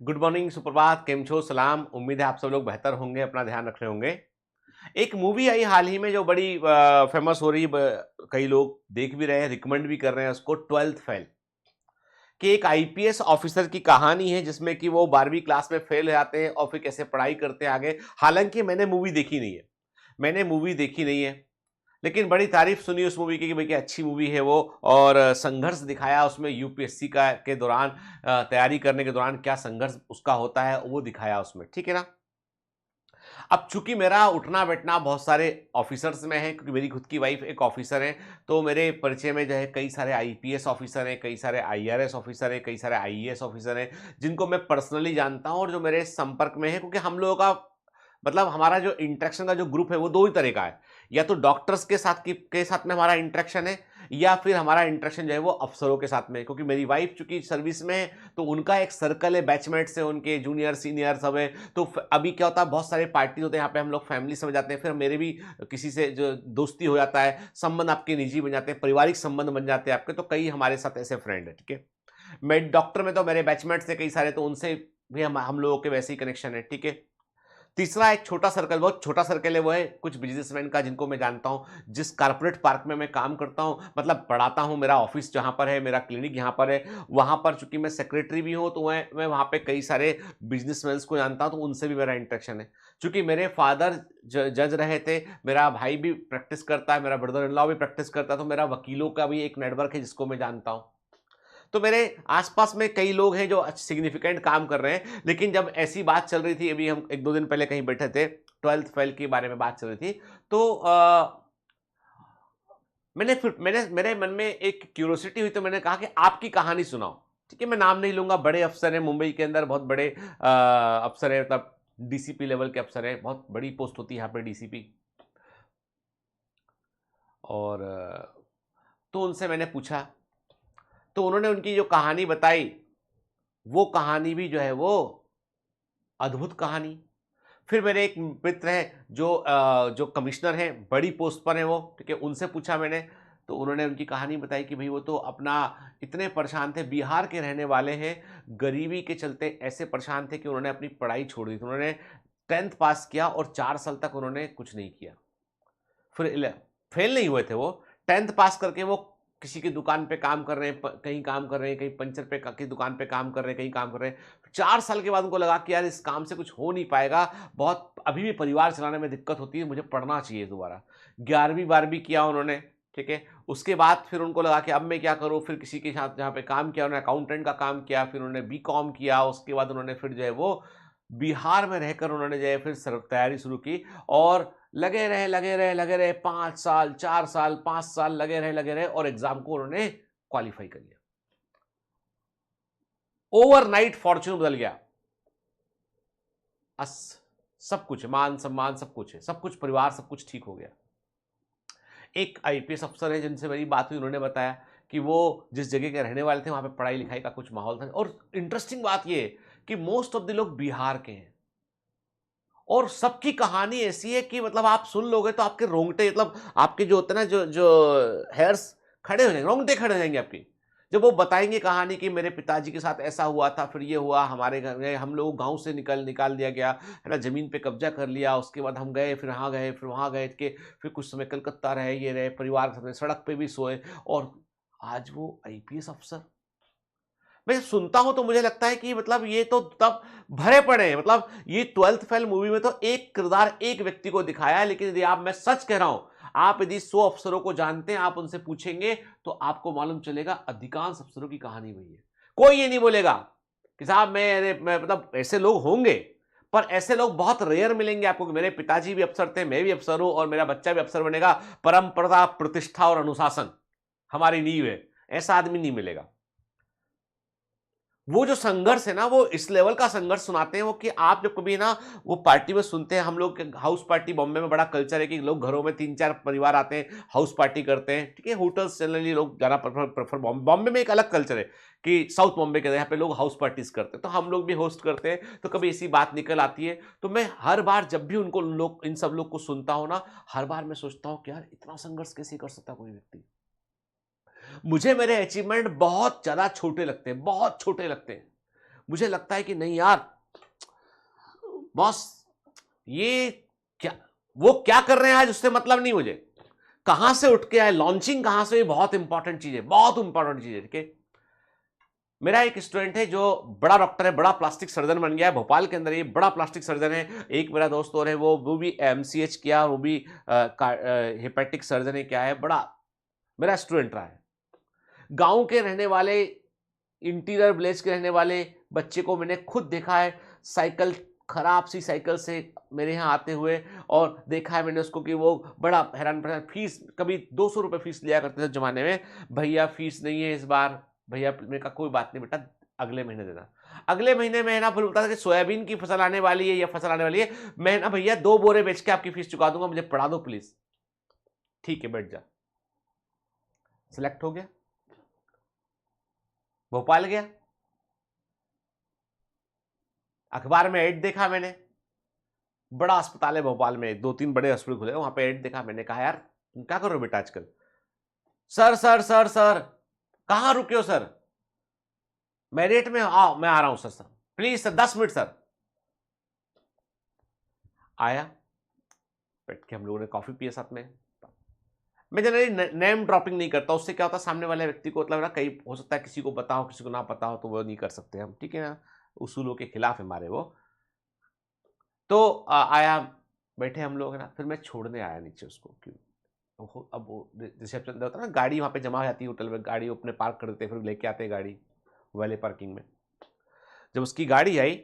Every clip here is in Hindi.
गुड मॉर्निंग, सुप्रभात, केम छो, सलाम। उम्मीद है आप सब लोग बेहतर होंगे, अपना ध्यान रख रहे होंगे। एक मूवी आई हाल ही में जो बड़ी फेमस हो रही है, कई लोग देख भी रहे हैं, रिकमेंड भी कर रहे हैं उसको, ट्वेल्थ फेल। कि एक आईपीएस ऑफिसर की कहानी है जिसमें कि वो 12वीं क्लास में फेल हो जाते हैं और फिर कैसे पढ़ाई करते हैं आगे। हालांकि मैंने मूवी देखी नहीं है, लेकिन बड़ी तारीफ सुनी उस मूवी की कि भाई कि अच्छी मूवी है वो। और संघर्ष दिखाया उसमें यूपीएससी का के दौरान, तैयारी करने के दौरान क्या संघर्ष उसका होता है वो दिखाया उसमें, ठीक है ना। अब चूंकि मेरा उठना बैठना बहुत सारे ऑफिसर्स में है, क्योंकि मेरी खुद की वाइफ एक ऑफिसर है, तो मेरे परिचय में जो है कई सारे आईपीएस ऑफिसर हैं, कई सारे आईआरएस ऑफिसर हैं, कई सारे आईएएस ऑफिसर हैं, जिनको मैं पर्सनली जानता हूं और जो मेरे संपर्क में है। क्योंकि हम लोगों का मतलब हमारा जो इंटरेक्शन का जो ग्रुप है वो दो ही तरह का है। या तो डॉक्टर्स के साथ में हमारा इंटरेक्शन है, या फिर हमारा इंटरेक्शन जो है वो अफसरों के साथ में है। क्योंकि मेरी वाइफ चूंकि सर्विस में है, तो उनका एक सर्कल है, बैचमेट्स है उनके, जूनियर सीनियर सब है। तो अभी क्या होता है, बहुत सारे पार्टी होते हैं यहाँ पे, हम लोग फैमिली समझ जाते हैं, फिर मेरे भी किसी से जो दोस्ती हो जाता है, संबंध आपके निजी बन जाते हैं, पारिवारिक संबंध बन जाते हैं आपके। तो कई हमारे साथ ऐसे फ्रेंड है, ठीक है। मैं डॉक्टर में तो मेरे बैचमेट्स है कई सारे, तो उनसे भी हम लोगों के वैसे ही कनेक्शन है, ठीक है। तीसरा एक छोटा सर्कल, बहुत छोटा सर्कल है, वो है कुछ बिजनेसमैन का जिनको मैं जानता हूं, जिस कारपोरेट पार्क में मैं काम करता हूं, मतलब पढ़ाता हूं, मेरा ऑफिस जहां पर है, मेरा क्लिनिक यहां पर है, वहां पर चूंकि मैं सेक्रेटरी भी हूं, तो मैं वहां पे कई सारे बिजनेसमैन को जानता हूं, तो उनसे भी मेरा इंटरेक्शन है। चूंकि मेरे फादर जज रहे थे, मेरा भाई भी प्रैक्टिस करता है, मेरा ब्रदर इन लॉ भी प्रैक्टिस करता है, तो मेरा वकीलों का भी एक नेटवर्क है जिसको मैं जानता हूं। तो मेरे आसपास में कई लोग हैं जो सिग्निफिकेंट काम कर रहे हैं। लेकिन जब ऐसी बात चल रही थी, अभी हम एक दो दिन पहले कहीं बैठे थे, ट्वेल्थ फेल के बारे में बात चल रही थी, तो मैंने मेरे मन में एक क्यूरियोसिटी हुई, तो मैंने कहा कि आपकी कहानी सुनाओ। ठीक है, मैं नाम नहीं लूंगा, बड़े अफसर हैं मुंबई के अंदर, बहुत बड़े अफसर है, तब डीसीपी लेवल के अफसर है, बहुत बड़ी पोस्ट होती है यहाँ पे डीसीपी। और तो उनसे मैंने पूछा, तो उन्होंने उनकी जो कहानी बताई, वो कहानी भी जो है वो अद्भुत कहानी। फिर मेरे एक मित्र हैं जो कमिश्नर हैं, बड़ी पोस्ट पर हैं वो, ठीक है, उनसे पूछा मैंने, तो उन्होंने उनकी कहानी बताई कि भाई वो तो अपना इतने परेशान थे, बिहार के रहने वाले हैं, गरीबी के चलते ऐसे परेशान थे कि उन्होंने अपनी पढ़ाई छोड़ दी थी। उन्होंने 10th पास किया और 4 साल तक उन्होंने कुछ नहीं किया। फिर फेल नहीं हुए थे वो, 10th पास करके वो किसी की दुकान पे काम कर रहे हैं, कहीं काम कर रहे हैं, कहीं पंचर पे की दुकान पे काम कर रहे हैं, कहीं काम कर रहे हैं। 4 साल के बाद उनको लगा कि यार इस काम से कुछ हो नहीं पाएगा, बहुत अभी भी परिवार चलाने में दिक्कत होती है, मुझे पढ़ना चाहिए दोबारा। 11वीं 12वीं किया उन्होंने, ठीक है। उसके बाद फिर उनको लगा कि अब मैं क्या करूं, फिर किसी के साथ जहाँ पे काम किया, उन्होंने अकाउंटेंट का काम किया, फिर उन्होंने बीकॉम किया, उसके बाद उन्होंने फिर जो है वो बिहार में रहकर उन्होंने जो है फिर तैयारी शुरू की। और लगे रहे 5 साल, 4 साल, 5 साल लगे रहे और एग्जाम को उन्होंने क्वालिफाई कर लिया। ओवरनाइट फॉर्च्यून बदल गया। अस सब कुछ, मान सम्मान सब कुछ है, सब कुछ परिवार, सब कुछ ठीक हो गया। एक आईपीएस अफसर है जिनसे मेरी बात हुई, उन्होंने बताया कि वो जिस जगह के रहने वाले थे वहां पे पढ़ाई लिखाई का कुछ माहौल था। और इंटरेस्टिंग बात ये है कि मोस्ट ऑफ द लोग बिहार के हैं, और सबकी कहानी ऐसी है कि मतलब आप सुन लोगे तो आपके रोंगटे, मतलब आपके जो होते हैं ना, जो जो हेयर्स खड़े हो जाएंगे, रोंगटे खड़े हो जाएंगे आपकी, जब वो बताएंगे कहानी कि मेरे पिताजी के साथ ऐसा हुआ था, फिर ये हुआ, हमारे घर में हम लोग गांव से निकल निकाल दिया गया है ना, जमीन पे कब्जा कर लिया, उसके बाद हम गए, फिर यहाँ गए, फिर वहाँ गए के, फिर कुछ समय कलकत्ता रहे, ये रहे, परिवार के साथ में सड़क पे भी सोए, और आज वो आईपीएस अफसर। मैं सुनता हूं तो मुझे लगता है कि मतलब ये तो तब भरे पड़े हैं। मतलब ये ट्वेल्थ फेल मूवी में तो एक किरदार, एक व्यक्ति को दिखाया है, लेकिन यदि आप, मैं सच कह रहा हूं, आप यदि 100 अफसरों को जानते हैं, आप उनसे पूछेंगे तो आपको मालूम चलेगा अधिकांश अफसरों की कहानी वही है। कोई ये नहीं बोलेगा कि साहब मैं मतलब ऐसे लोग होंगे, पर ऐसे लोग बहुत रेयर मिलेंगे आपको कि मेरे पिताजी भी अफसर थे, मैं भी अफसर हूं और मेरा बच्चा भी अफसर बनेगा, परंपरा, प्रतिष्ठा और अनुशासन हमारी नींव है, ऐसा आदमी नहीं मिलेगा। वो जो संघर्ष है ना, वो इस लेवल का संघर्ष सुनाते हैं वो कि आप जब कभी ना वो पार्टी में सुनते हैं, हम लोग हाउस पार्टी बॉम्बे में बड़ा कल्चर है कि लोग घरों में 3-4 परिवार आते हैं, हाउस पार्टी करते हैं, ठीक है। होटल्स जनरली लोग जाना प्रेफर बॉम्बे में एक अलग कल्चर है कि साउथ बॉम्बे के यहाँ पे लोग हाउस पार्टीज करते हैं, तो हम लोग भी होस्ट करते हैं। तो कभी ऐसी बात निकल आती है, तो मैं हर बार जब भी उनको लोग, इन सब लोग को सुनता हूं ना, हर बार मैं सोचता हूँ कि यार इतना संघर्ष कैसे कर सकता कोई व्यक्ति। मुझे मेरे अचीवमेंट बहुत ज्यादा छोटे लगते हैं, बहुत छोटे लगते हैं। मुझे लगता है कि नहीं यार बॉस, ये क्या, वो क्या कर रहे हैं आज उससे मतलब नहीं मुझे, कहां से उठ के आए, लॉन्चिंग कहां से, बहुत इंपॉर्टेंट चीज है, बहुत इंपॉर्टेंट चीज है। ठीक है, मेरा एक स्टूडेंट है जो बड़ा डॉक्टर है, बड़ा प्लास्टिक सर्जन बन गया है भोपाल के अंदर, ये बड़ा प्लास्टिक सर्जन है। एक मेरा दोस्त और है, वो भी एमसीएच किया, वो भी हेपेटिक सर्जन है, क्या है, बड़ा मेरा स्टूडेंट रहा है। गांव के रहने वाले, इंटीरियर विलेज के रहने वाले बच्चे को मैंने खुद देखा है, साइकिल, खराब सी साइकिल से मेरे यहाँ आते हुए, और देखा है मैंने उसको कि वो बड़ा हैरान परेशान, फीस कभी 200 रुपये फीस लिया करते थे जमाने में, भैया फीस नहीं है इस बार, भैया मैंने कहा कोई बात नहीं बेटा, अगले महीने देना। अगले महीने में ना फिर बोलता था कि सोयाबीन की फसल आने वाली है या फसल आने वाली है, मैं ना भैया 2 बोरे बेच के आपकी फीस चुका दूंगा, मुझे पढ़ा दो प्लीज। ठीक है बैठ जा, सिलेक्ट हो गया, भोपाल गया, अखबार में ऐड देखा मैंने, बड़ा अस्पताल है भोपाल में, 2-3 बड़े हॉस्पिटल खुले, वहां पे ऐड देखा मैंने, कहा यार तुम क्या कर रहे हो बेटा आजकल, सर सर सर सर कहां रुके हो सर, मेरिट में आओ, मैं आ रहा हूं sir, sir please sir 10 minute sir. आया, बैठ के हम लोगों ने कॉफी पिया साथ में। मैं जनरली नेम ड्रॉपिंग नहीं करता, उससे क्या होता है सामने वाले व्यक्ति को मतलब ना, कहीं हो सकता है किसी को पता हो किसी को ना पता हो, तो वो नहीं कर सकते हम, ठीक है ना, उसूलों के खिलाफ है हमारे वो। तो आया, बैठे हम लोग ना, फिर मैं छोड़ने आया नीचे उसको, क्यों अब वो रिसेप्शन होता है ना, गाड़ी वहाँ पे जमा हो जाती है होटल में, गाड़ी अपने पार्क कर देते हैं, फिर लेके आते हैं गाड़ी वाले पार्किंग में। जब उसकी गाड़ी आई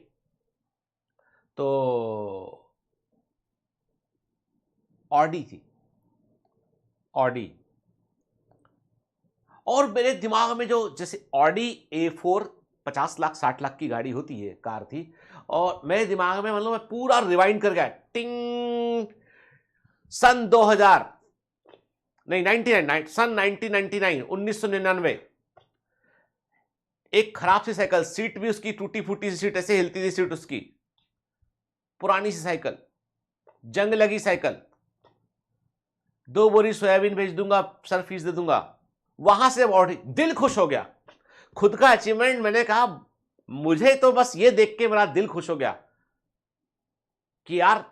तो ऑडी थी, ऑडी, और मेरे दिमाग में जो जैसे ऑडी A4 50 लाख 60 लाख की गाड़ी होती है, कार थी, और मेरे दिमाग में मतलब मैं पूरा रिवाइंड कर गया, टिंग, सन 2000 नहीं 99, सन 1999, 1999, एक खराब सी साइकिल, सीट भी उसकी टूटी फूटी सी सीट, ऐसे हिलती थी सीट उसकी, पुरानी सी साइकिल, जंग लगी साइकिल, 2 बोरी सोयाबीन भेज दूंगा सर, फीस दे दूंगा, वहां से दिल खुश हो गया, खुद का अचीवमेंट। मैंने कहा मुझे तो बस ये देख के मेरा दिल खुश हो गया कि यार,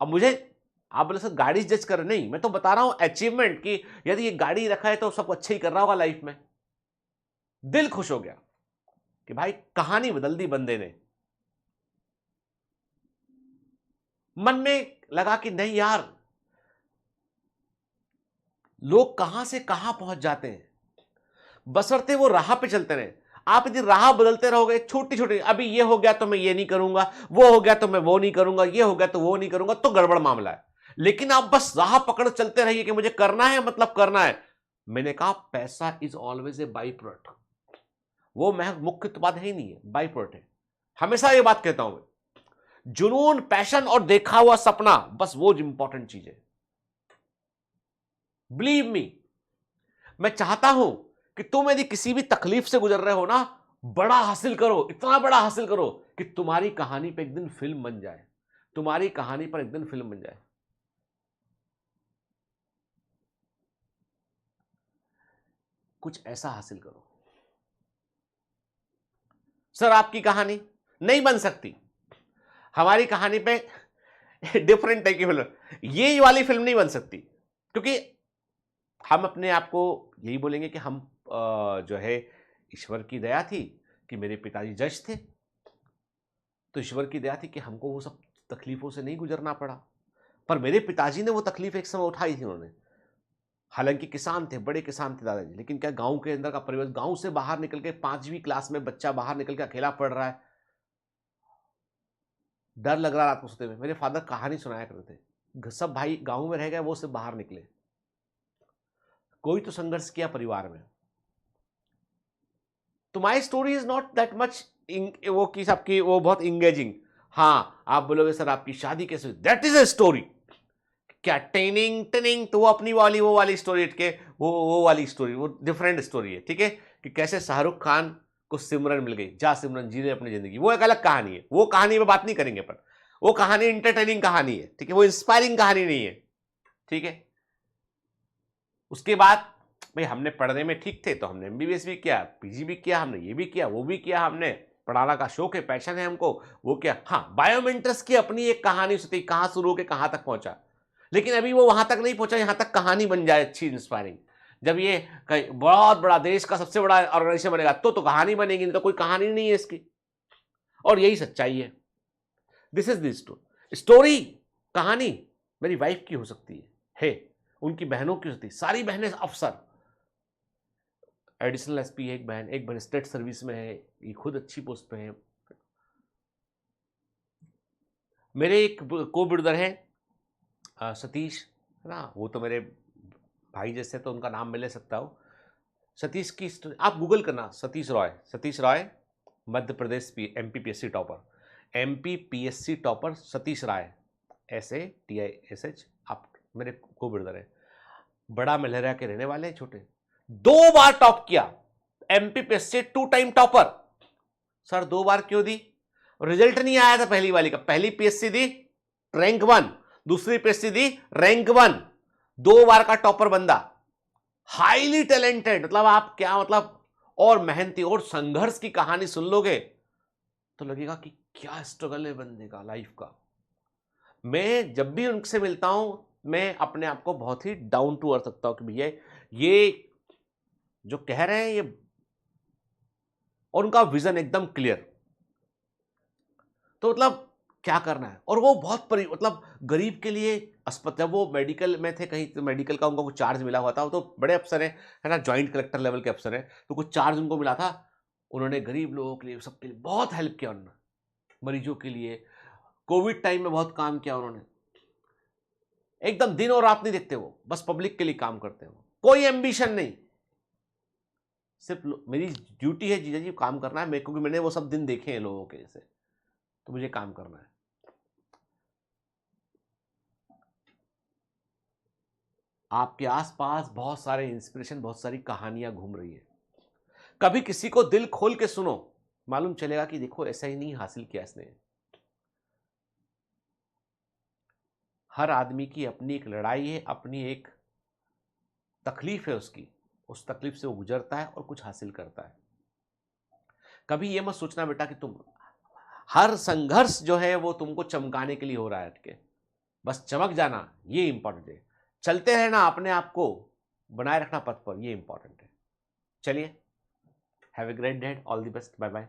अब मुझे, आप बोले सर गाड़ी जज कर, नहीं मैं तो बता रहा हूं अचीवमेंट, कि यदि ये गाड़ी रखा है तो सब अच्छा ही कर रहा होगा लाइफ में। दिल खुश हो गया कि भाई कहानी बदल दी बंदे ने। मन में लगा कि नहीं यार, लोग कहां से कहां पहुंच जाते हैं, बशर्ते वो राह पे चलते रहे। आप यदि राह बदलते रहोगे, छोटी छोटी, अभी ये हो गया तो मैं ये नहीं करूंगा, वो हो गया तो मैं वो नहीं करूंगा, ये हो गया तो वो नहीं करूंगा, तो गड़बड़ मामला है। लेकिन आप बस राह पकड़ चलते रहिए कि मुझे करना है, मतलब करना है। मैंने कहा पैसा is always a by product, वो मैं मुख्य तो बात है ही नहीं है, बाई प्रोडक्ट है। हमेशा ये बात कहता हूं मैं, जुनून, पैशन और देखा हुआ सपना, बस वो इंपॉर्टेंट चीज है। बिलीव मी, मैं चाहता हूं कि तुम यदि किसी भी तकलीफ से गुजर रहे हो ना, बड़ा हासिल करो, इतना बड़ा हासिल करो कि तुम्हारी कहानी पे एक दिन फिल्म बन जाए, तुम्हारी कहानी पर एक दिन फिल्म बन जाए। कुछ ऐसा हासिल करो। सर आपकी कहानी नहीं बन सकती, हमारी कहानी पे डिफरेंट टाइप की फिल्म, ये वाली फिल्म नहीं बन सकती, क्योंकि हम अपने आप को यही बोलेंगे कि हम जो है, ईश्वर की दया थी कि मेरे पिताजी जज थे, तो ईश्वर की दया थी कि हमको वो सब तकलीफों से नहीं गुजरना पड़ा। पर मेरे पिताजी ने वो तकलीफ एक समय उठाई थी उन्होंने, हालांकि किसान थे, बड़े किसान थे दादाजी, लेकिन क्या गांव के अंदर का परिवेश, गांव से बाहर निकल के 5वीं क्लास में बच्चा बाहर निकल के अकेला पढ़ रहा है, डर लग रहा रात को सोते हुए। मेरे फादर कहानी सुनाया करते थे, सब भाई गांव में रह गए, वो सब बाहर निकले, कोई तो संघर्ष किया परिवार में। तो my story is not that much वो की सबकी वो बहुत इंगेजिंग। हाँ आप बोलोगे सर आपकी शादी कैसे, दैट इज अ स्टोरी, क्या टेनिंग टेनिंग, तो वो अपनी वाली वो वाली स्टोरी के, वो वाली स्टोरी, वो डिफरेंट स्टोरी है, ठीक है, कि कैसे शाहरुख खान को सिमरन मिल गई, जा सिमरन जी ले अपनी जिंदगी, वो एक अलग कहानी है, वो कहानी में बात नहीं करेंगे, पर वो कहानी इंटरटेनिंग कहानी है, ठीक है, वो इंस्पायरिंग कहानी नहीं है, ठीक है। उसके बाद भाई हमने पढ़ने में ठीक थे, तो हमने एमबीबीएस भी किया, पीजी भी किया, हमने ये भी किया वो भी किया, हमने पढ़ाना का शौक है, पैशन है हमको, वो क्या, हाँ बायोमेंटर्स की अपनी एक कहानी होती, कहाँ शुरू होकर कहाँ तक पहुंचा, लेकिन अभी वो वहां तक नहीं पहुंचा यहां तक कहानी बन जाए अच्छी इंस्पायरिंग। जब ये बहुत बड़ा देश का सबसे बड़ा ऑर्गेनाइजेशन बनेगा तो कहानी बनेगी, नहीं तो कोई कहानी नहीं है इसकी। और यही सच्चाई है। दिस इज दिस स्टोरी, कहानी मेरी वाइफ की हो सकती है, उनकी बहनों की हो सकती है, सारी बहनें अफसर, एडिशनल एसपी एक बहन स्टेट सर्विस में है, ये खुद अच्छी पोस्ट पे है। मेरे एक को ब्रदर है सतीश, है ना, वो तो मेरे भाई जैसे, तो उनका नाम मैं ले सकता हूँ। सतीश की आप गूगल करना, Satish Roy Madhya Pradesh MPPSC topper, MPPSC topper Satish Rai, SATISH। आप मेरे को ब्रदर है, बड़ा मलेरिया के रहने वाले हैं, छोटे, 2 बार टॉप किया एमपीपीएससी, 2 टाइम टॉपर। सर 2 बार क्यों दी? रिजल्ट नहीं आया था पहली वाली का, पहली पीएससी दी रैंक 1, दूसरी पीएससी दी रैंक 1, 2 बार का टॉपर बंदा, हाईली टैलेंटेड, मतलब आप क्या, मतलब और मेहनती, और संघर्ष की कहानी सुन लोगे तो लगेगा कि क्या स्ट्रगल है बंदे का लाइफ का। मैं जब भी उनसे मिलता हूं मैं अपने आप को बहुत ही डाउन टू अर्थ रखता हूं कि भैया ये जो कह रहे हैं ये, और उनका विजन एकदम क्लियर। तो मतलब क्या करना है, और वो बहुत मतलब गरीब के लिए अस्पताल, वो मेडिकल में थे कहीं, तो मेडिकल का उनको कुछ चार्ज मिला हुआ था, वो तो बड़े अफसर है ना, जॉइंट कलेक्टर लेवल के अफसर है, तो कुछ चार्ज उनको मिला था, उन्होंने गरीब लोगों के लिए, सबके लिए बहुत हेल्प किया उन्होंने, मरीजों के लिए, कोविड टाइम में बहुत काम किया उन्होंने, एकदम दिन और रात नहीं देखते, वो बस पब्लिक के लिए काम करते हैं, कोई एम्बिशन नहीं, सिर्फ मेरी ड्यूटी है जीजा जी काम करना है मेरे, क्योंकि मैंने वो सब दिन देखे हैं लोगों के जैसे, तो मुझे काम करना है। आपके आसपास बहुत सारे इंस्पिरेशन, बहुत सारी कहानियां घूम रही है, कभी किसी को दिल खोल के सुनो, मालूम चलेगा कि देखो ऐसा ही नहीं हासिल किया इसने। हर आदमी की अपनी एक लड़ाई है, अपनी एक तकलीफ है उसकी, उस तकलीफ से वो गुजरता है और कुछ हासिल करता है। कभी ये मत सोचना बेटा कि तुम, हर संघर्ष जो है वो तुमको चमकाने के लिए हो रहा है अटके, बस चमक जाना ये इंपॉर्टेंट है, चलते रहना, अपने आप को बनाए रखना पथ पर, ये इंपॉर्टेंट है। चलिए, have a great day, all the best, bye bye.